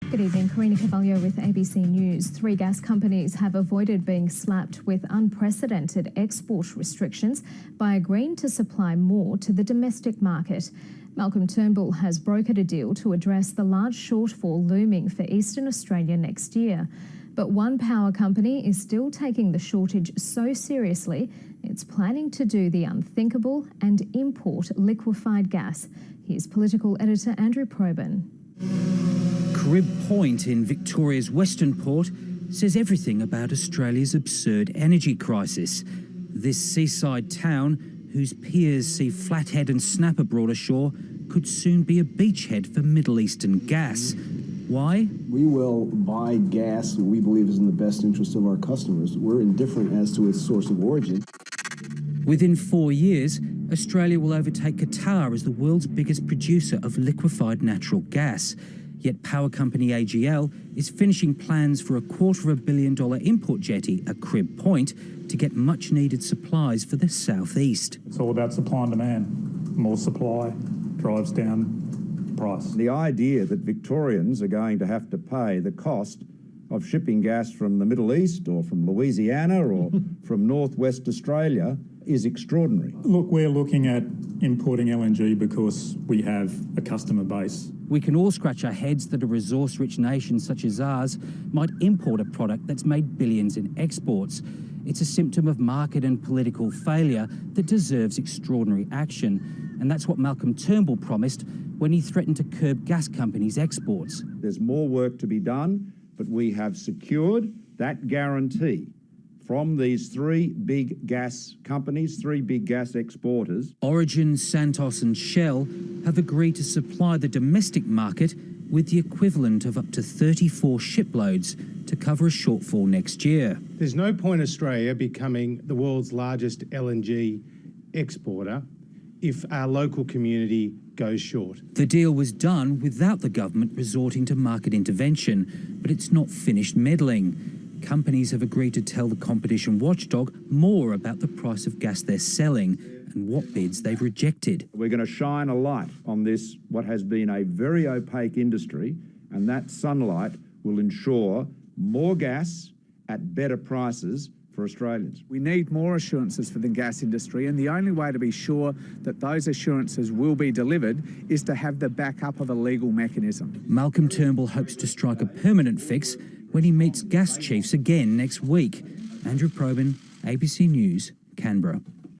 Good evening, Karina Carvalho with ABC News. 3 gas companies have avoided being slapped with unprecedented export restrictions by agreeing to supply more to the domestic market. Malcolm Turnbull has brokered a deal to address the large shortfall looming for Eastern Australia next year. But one power company is still taking the shortage so seriously, it's planning to do the unthinkable and import liquefied gas. Here's political editor Andrew Probyn. Crib Point in Victoria's Western Port says everything about Australia's absurd energy crisis. This seaside town, whose piers see Flathead and Snapper brought ashore, could soon be a beachhead for Middle Eastern gas. Why? We will buy gas that we believe is in the best interest of our customers. We're indifferent as to its source of origin. Within 4 years, Australia will overtake Qatar as the world's biggest producer of liquefied natural gas. Yet power company AGL is finishing plans for a $250 million import jetty at Crib Point to get much-needed supplies for the southeast. It's all about supply and demand. More supply drives down price. The idea that Victorians are going to have to pay the cost of shipping gas from the Middle East or from Louisiana or from northwest Australia is extraordinary. Look, we're looking at importing LNG because we have a customer base. We can all scratch our heads that a resource-rich nation such as ours might import a product that's made billions in exports. It's a symptom of market and political failure that deserves extraordinary action. And that's what Malcolm Turnbull promised when he threatened to curb gas companies' exports. There's more work to be done, but we have secured that guarantee from these 3 big gas companies, 3 big gas exporters. Origin, Santos and Shell have agreed to supply the domestic market with the equivalent of up to 34 shiploads to cover a shortfall next year. There's no point Australia becoming the world's largest LNG exporter if our local community goes short. The deal was done without the government resorting to market intervention, but it's not finished meddling. Companies have agreed to tell the competition watchdog more about the price of gas they're selling and what bids they've rejected. We're going to shine a light on this, what has been a very opaque industry, and that sunlight will ensure more gas at better prices for Australians. We need more assurances for the gas industry, and the only way to be sure that those assurances will be delivered is to have the backup of a legal mechanism. Malcolm Turnbull hopes to strike a permanent fix when he meets gas chiefs again next week. Andrew Probyn, ABC News, Canberra.